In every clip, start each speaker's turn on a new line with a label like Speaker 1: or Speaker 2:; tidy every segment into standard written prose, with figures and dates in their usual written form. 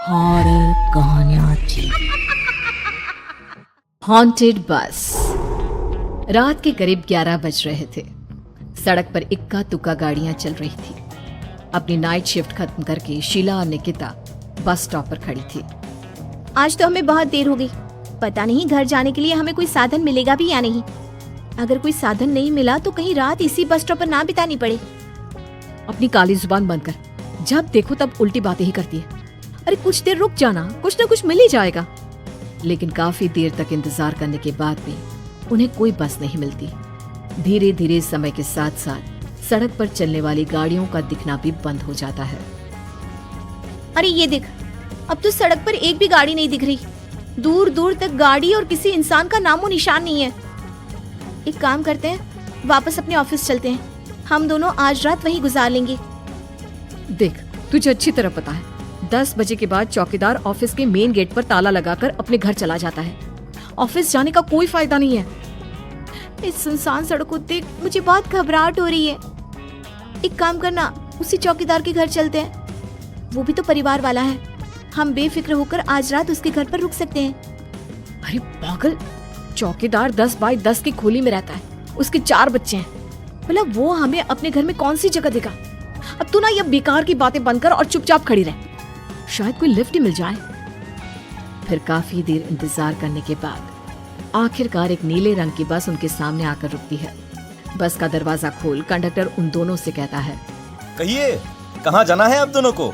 Speaker 1: Horror कहानियां थी। Haunted बस। रात के करीब 11 बज रहे थे। सड़क पर इक्का तुक्का गाड़ियां चल रही थी। अपनी नाइट शिफ्ट खत्म करके शीला और निकिता बस स्टॉप पर खड़ी थी।
Speaker 2: आज तो हमें बहुत देर हो गई। पता नहीं घर जाने के लिए हमें कोई साधन मिलेगा भी या नहीं। अगर कोई साधन नहीं मिला तो कहीं रात इसी बस स्टॉप पर ना बितानी पड़े।
Speaker 1: अपनी काली जुबान बंद कर। जब देखो तब उल्टी बातें ही करती है। अरे कुछ देर रुक जाना, कुछ ना कुछ मिल ही जाएगा। लेकिन काफी देर तक इंतजार करने के बाद भी उन्हें कोई बस नहीं मिलती। धीरे धीरे समय के साथ साथ सड़क पर चलने वाली गाड़ियों का दिखना भी बंद हो जाता है।
Speaker 2: अरे ये देख, अब तो सड़क पर एक भी गाड़ी नहीं दिख रही। दूर दूर तक गाड़ी और किसी इंसान का नामो निशान नहीं है। एक काम करते हैं, वापस अपने ऑफिस चलते हैं। हम दोनों आज रात वहीं गुजार लेंगे।
Speaker 1: देख, तुझे अच्छी तरह पता है 10 बजे के बाद चौकीदार ऑफिस के मेन गेट पर ताला लगाकर अपने घर चला जाता है। ऑफिस जाने का कोई फायदा नहीं है।
Speaker 2: इस सुनसान सड़क को देख मुझे बहुत घबराहट हो रही है। एक काम करना, उसी चौकीदार के घर चलते हैं। वो भी तो परिवार वाला है। हम बेफिक्र होकर आज रात उसके घर पर रुक सकते हैं।
Speaker 1: अरे पागल, चौकीदार 10 बाई 10 की खोली में रहता है। उसके 4 बच्चे हैं। भला वो हमें अपने घर में कौन सी जगह देगा। अब तू ना ये बेकार की बातें बंद कर और चुपचाप खड़ी रह। शायद कोई लिफ्ट ही मिल जाए। फिर काफी देर इंतजार करने के बाद आखिरकार एक नीले रंग की बस उनके सामने आकर रुकती है। बस का दरवाजा खोल कंडक्टर उन दोनों से कहता है,
Speaker 3: कहिए कहाँ जाना है आप दोनों को?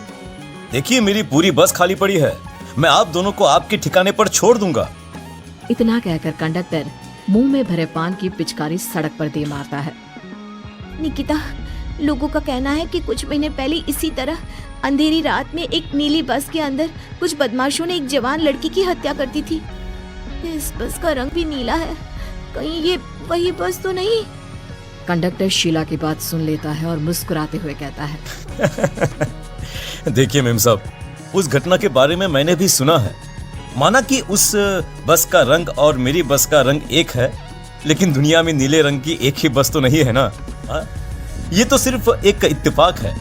Speaker 3: देखिए मेरी पूरी बस खाली पड़ी है। मैं आप दोनों को आपके ठिकाने पर छोड़ दूंगा।
Speaker 1: इतना कहकर कंडक्टर मुंह में भरे पान की पिचकारी सड़क पर दे मारता है।
Speaker 2: निकिता, लोगों का कहना है कि कुछ महीने पहले इसी तरह अंधेरी रात में एक नीली बस के अंदर कुछ बदमाशों ने एक जवान लड़की की हत्या कर दी थी। इस बस का रंग भी नीला है। कहीं ये वही बस तो नहीं?
Speaker 1: कंडक्टर शीला की बात सुन लेता है और मुस्कुराते हुए कहता है,
Speaker 3: देखिए मेम साहब, उस घटना के बारे में मैंने भी सुना है। माना कि उस बस का रंग और मेरी बस का रंग एक है, लेकिन दुनिया में नीले रंग की एक ही बस तो नहीं है ना। ये तो सिर्फ एक इत्तेफाक है।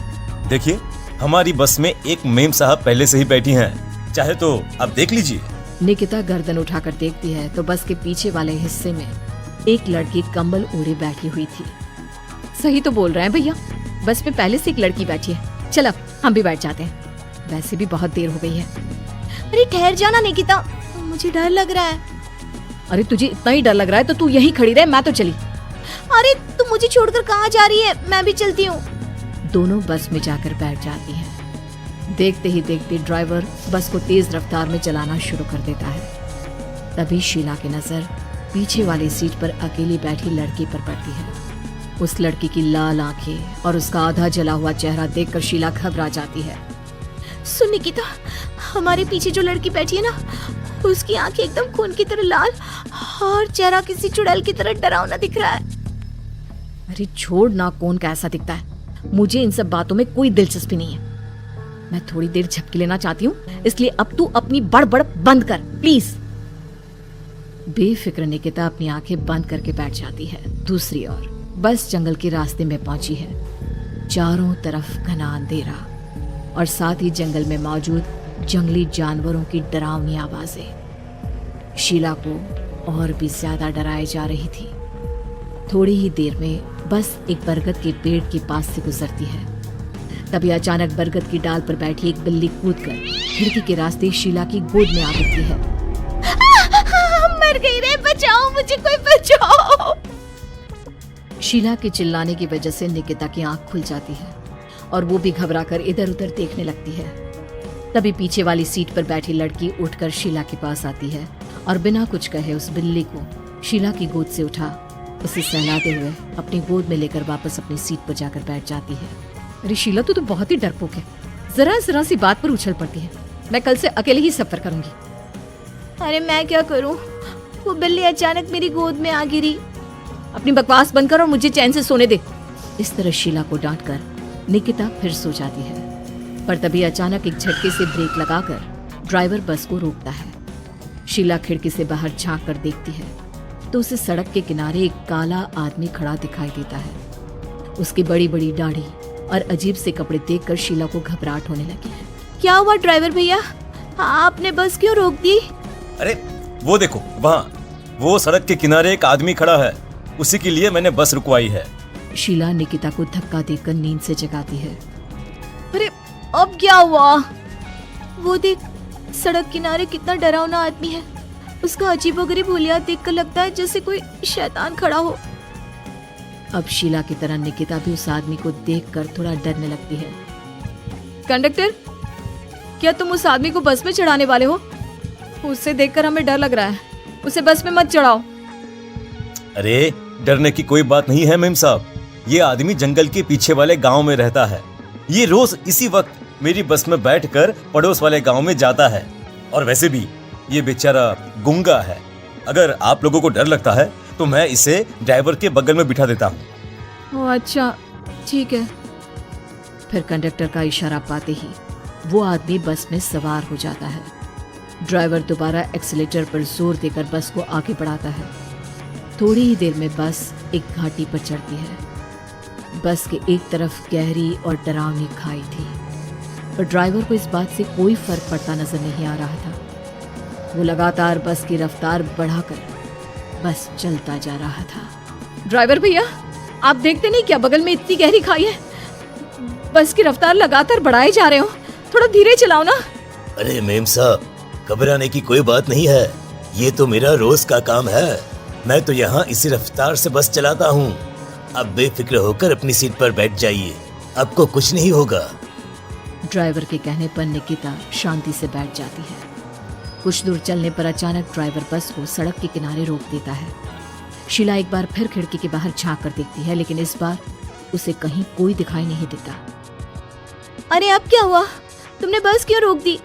Speaker 3: देखिए हमारी बस में एक मेम साहब पहले से ही बैठी हैं। चाहे तो आप देख लीजिए।
Speaker 1: निकिता गर्दन उठाकर देखती है तो बस के पीछे वाले हिस्से में एक लड़की कंबल ओढ़े बैठी हुई थी। सही तो बोल रहे हैं भैया, बस में पहले से एक लड़की बैठी है। चल अब हम भी बैठ जाते हैं, वैसे भी बहुत देर हो गई है।
Speaker 2: अरे ठहर जाना निकिता, मुझे डर लग रहा है।
Speaker 1: अरे तुझे इतना ही डर लग रहा है तो तू यहीं खड़ी रहे, मैं तो चली।
Speaker 2: अरे तू मुझे छोड़कर कहाँ जा रही है? मैं भी चलती हूँ।
Speaker 1: दोनों बस में जाकर बैठ जाती हैं। देखते ही देखते ड्राइवर बस को तेज रफ्तार में चलाना शुरू कर देता है। तभी शीला की नजर पीछे वाली सीट पर अकेली बैठी लड़की पर पड़ती है। उस लड़की की लाल आंखें और उसका आधा जला हुआ चेहरा देखकर शीला घबरा जाती है।
Speaker 2: सुन निकिता, हमारे पीछे जो लड़की बैठी है ना, उसकी आंखें एकदम खून की तरह लाल और चेहरा किसी चुड़ैल की तरह डरावना दिख रहा है।
Speaker 1: अरे छोड़ ना, कौन कैसा दिखता है? मुझे इन सब बातों में कोई दिलचस्पी नहीं है। मैं थोड़ी देर झपकी लेना चाहती हूँ, इसलिए अब तू अपनी बड़बड़ बंद कर प्लीज। बेफिक्र निकिता अपनी आंखें बंद करके बैठ जाती है। दूसरी ओर बस जंगल के रास्ते में पहुंची है। चारों तरफ घना अंधेरा और साथ ही जंगल में मौजूद जंगली जानवरों की डरावनी आवाजें शीला को और भी ज्यादा डराए जा रही थी। थोड़ी ही देर में बस एक बरगद के पेड़ के पास से गुजरती है। तभी अचानक बरगद की डाल पर बैठी एक बिल्ली कूदकर खिड़की के रास्ते शीला की गोद में आ गिरती है।
Speaker 2: मर गई रे, बचाओ मुझे, कोई बचाओ।
Speaker 1: शीला के चिल्लाने की वजह से निकिता की आंख खुल जाती है और वो भी घबराकर इधर उधर देखने लगती है। तभी पीछे वाली सीट पर बैठी लड़की उठकर शीला के पास आती है और बिना कुछ कहे उस बिल्ली को शीला की गोद से उठा उसे सहलाते हुए अपनी गोद में लेकर वापस अपनी सीट पर जाकर बैठ जाती है। अरे शीला, तू तो बहुत ही डरपोक है। जरा सी बात पर उछल पड़ती है। मैं कल से अकेले ही सफर करूंगी।
Speaker 2: अरे मैं क्या करूं? वो बिल्ली अचानक मेरी गोद में आ गिरी।
Speaker 1: अपनी बकवास बंद कर और मुझे चैन से सोने दे। इस तरह शीला को डांटकर निकिता फिर सो जाती है। पर तभी अचानक एक झटके से ब्रेक लगाकर ड्राइवर बस को रोकता है। शीला खिड़की से बाहर झांक कर देखती है तो उसे सड़क के किनारे एक काला आदमी खड़ा दिखाई देता है। उसकी बड़ी बड़ी दाढ़ी और अजीब से कपड़े देखकर शीला को घबराहट होने लगी है।
Speaker 2: क्या हुआ ड्राइवर भैया? आपने बस क्यों रोक दी?
Speaker 3: अरे वो देखो वहाँ, वो सड़क के किनारे एक आदमी खड़ा है, उसी के लिए मैंने बस रुकवाई है।
Speaker 1: शीला निकिता को धक्का देकर नींद से जगाती है।
Speaker 2: अरे अब क्या हुआ? वो देख, सड़क किनारे कितना डरावना आदमी है। उसका अजीबोगरीब हुलिया देखकर लगता है जैसे कोई शैतान खड़ा हो।
Speaker 1: अब शीला की तरह निकिता भी उस आदमी को देखकर थोड़ा डरने लगती है।
Speaker 2: कंडक्टर, क्या तुम उस आदमी को बस में चढ़ाने वाले हो? उसे देखकर हमें डर लग रहा है, उसे बस में मत चढ़ाओ।
Speaker 3: अरे डरने की कोई बात नहीं है मेम साहब, ये आदमी जंगल के पीछे वाले गांव में रहता है। ये रोज इसी वक्त मेरी बस में बैठकर पड़ोस वाले गांव में जाता है। और वैसे भी ये बेचारा गूंगा है। अगर आप लोगों को डर लगता है तो मैं इसे ड्राइवर के बगल में बिठा देता हूँ।
Speaker 2: ओह अच्छा, ठीक है।
Speaker 1: फिर कंडक्टर का इशारा पाते ही वो आदमी बस में सवार हो जाता है। ड्राइवर दोबारा एक्सीलेटर पर जोर देकर बस को आगे बढ़ाता है। थोड़ी ही देर में बस एक घाटी पर चढ़ती है। बस के एक तरफ गहरी और डरावनी खाई थी, पर ड्राइवर को इस बात से कोई फर्क पड़ता नजर नहीं आ रहा था। वो लगातार बस की रफ्तार बढ़ाकर बस चलता जा रहा था।
Speaker 2: ड्राइवर भैया, आप देखते नहीं क्या बगल में इतनी गहरी खाई है? बस की रफ्तार लगातार बढ़ाए जा रहे हो, थोड़ा धीरे चलाओ ना।
Speaker 3: अरे मेम साहब, घबराने की कोई बात नहीं है, ये तो मेरा रोज का काम है। मैं तो यहाँ इसी रफ्तार से बस चलाता हूँ। अब बेफिक्र होकर अपनी सीट पर बैठ जाइए, आपको कुछ नहीं होगा।
Speaker 1: ड्राइवर के कहने पर निकिता शांति से बैठ जाती है। कुछ दूर चलने पर अचानक ड्राइवर बस को सड़क के किनारे रोक देता है। शीला एक बार फिर खिड़की के बाहर झांक कर देखती है, लेकिन इस बार उसे कहीं कोई दिखाई नहीं देता।
Speaker 2: अरे अब क्या हुआ? तुमने बस क्यों रोक दी?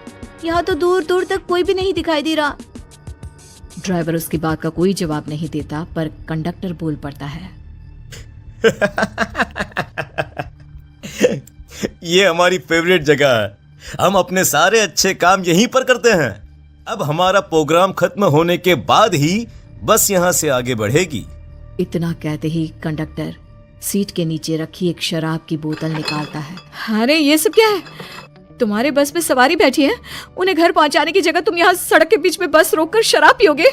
Speaker 2: यहाँ तो दूर दूर तक कोई भी नहीं दिखाई दे रहा।
Speaker 1: ड्राइवर उसकी बात का कोई जवाब नहीं देता, पर कंडक्टर बोल पड़ता है।
Speaker 3: ये हमारी फेवरेट जगह है, हम अपने सारे अच्छे काम यहीं पर करते हैं। अब हमारा प्रोग्राम खत्म होने के बाद ही बस यहाँ से आगे बढ़ेगी।
Speaker 1: इतना कहते ही कंडक्टर सीट के नीचे रखी एक शराब की बोतल निकालता है।
Speaker 2: अरे ये सब क्या है? तुम्हारे बस में सवारी बैठी है, उन्हें घर पहुंचाने की जगह तुम यहाँ सड़क के बीच में बस रोककर शराब पियोगे?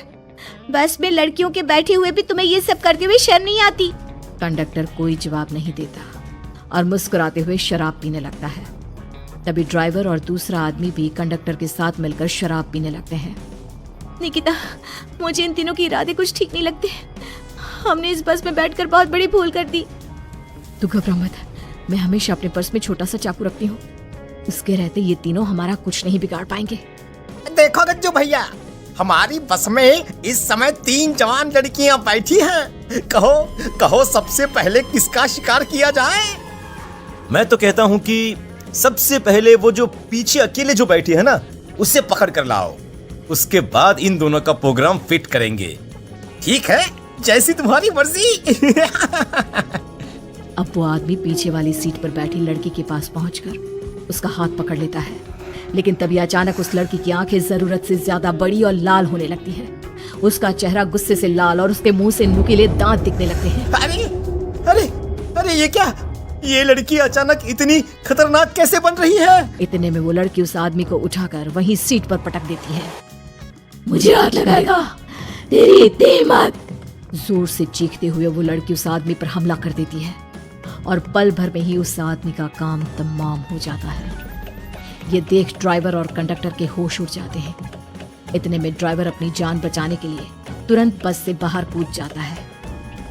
Speaker 2: बस में लड़कियों के बैठे हुए भी तुम्हें ये सब करते हुए शर्म नहीं आती?
Speaker 1: कंडक्टर कोई जवाब नहीं देता और मुस्कुराते हुए शराब पीने लगता है। तभी ड्राइवर और दूसरा आदमी भी कंडक्टर के साथ मिलकर शराब पीने लगते हैं।
Speaker 2: निकिता, मुझे इन तीनों के इरादे कुछ ठीक नहीं लगते। हमने इस बस में बैठकर बहुत बड़ी भूल कर दी।
Speaker 1: तू घबरा मत, मैं हमेशा अपने पर्स में छोटा सा चाकू रखती हूँ। उसके रहते ये तीनों हमारा कुछ नहीं बिगाड़ पाएंगे।
Speaker 4: देखो गज्जू भैया, हमारी बस में इस समय 3 जवान लड़कियां बैठी हैं। कहो कहो सबसे पहले किसका शिकार किया जाए?
Speaker 3: मैं तो कहता हूँ कि सबसे पहले वो जो पीछे अकेले जो बैठी है ना, उसे पकड़ कर लाओ। उसके बाद इन दोनों का प्रोग्राम फिट करेंगे।
Speaker 4: ठीक है, जैसी तुम्हारी मर्जी।
Speaker 1: अब वो आदमी पीछे वाली सीट पर बैठी लड़की के पास पहुंचकर उसका हाथ पकड़ लेता है, लेकिन तभी अचानक उस लड़की की आंखें जरूरत से ज्यादा बड़ी और लाल होने लगती है। उसका चेहरा गुस्से से लाल और उसके मुंह से नुकीले दांत दिखने लगते हैं।
Speaker 4: अरे अरे अरे ये क्या? ये लड़की अचानक इतनी खतरनाक कैसे बन रही है?
Speaker 1: इतने में वो लड़की उस आदमी को उठाकर वहीं सीट पर पटक देती है। मुझे हाथ लगाएगा, तेरी इतनी हिम्मत! जोर से चीखते हुए वो लड़की उस आदमी पर हमला कर देती है और पल भर में ही उस आदमी का काम तमाम हो जाता है। ये देख ड्राइवर और कंडक्टर के होश उड़ जाते हैं। इतने में ड्राइवर अपनी जान बचाने के लिए तुरंत बस से बाहर कूद जाता है,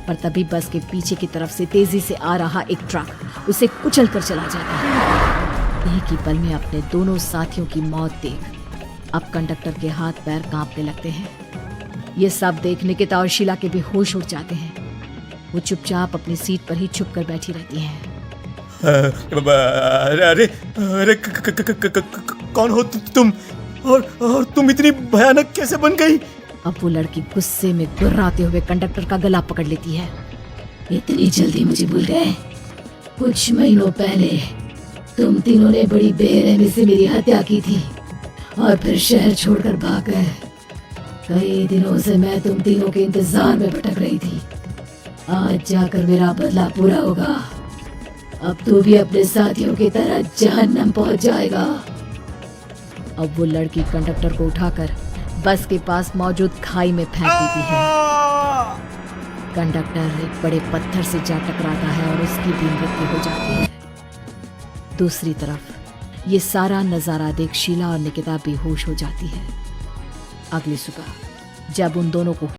Speaker 1: पर तभी बस के पीछे की तरफ से तेजी से आ रहा एक ट्रक उसे कुचल कर चला जाता है। एक ही पल में अपने दोनों साथियों की मौत देख अब कंडक्टर के हाथ पैर कांपने लगते हैं। ये सब देख निकिता और शीला के भी होश उड़ जाते हैं। वो चुपचाप अपनी सीट पर ही छुप कर बैठी रहती हैं।
Speaker 3: अरे अरे अरे कौन हो तुम? और तुम इतनी भयानक कैसे बन गई?
Speaker 1: अब वो लड़की गुस्से में गुर्राते हुए कंडक्टर का गला पकड़ लेती है। इतनी जल्दी मुझे भूल गए? कुछ महीनों पहले तुम तीनों ने बड़ी बेरहमी से मेरी हत्या की थी और फिर शहर छोड़कर भाग गए। कई दिनों से मैं तुम तीनों के इंतजार में भटक रही थी। आज जाकर मेरा बदला पूरा होगा। अब तू भी अपने साथियों की तरह जहन्नम पहुंच जाएगा। अब वो लड़की कंडक्टर को उठाकर बस के पास मौजूद खाई में फेंक देती है। कंडक्टर एक बड़े पत्थर से जा टकराता है और उसकी भी मृत्यु हो जाती है। दूसरी तरफ ये सारा नजारा देख शीला और निकिता बेहोश हो जाती है। अगली सुबह जब उन दोनों को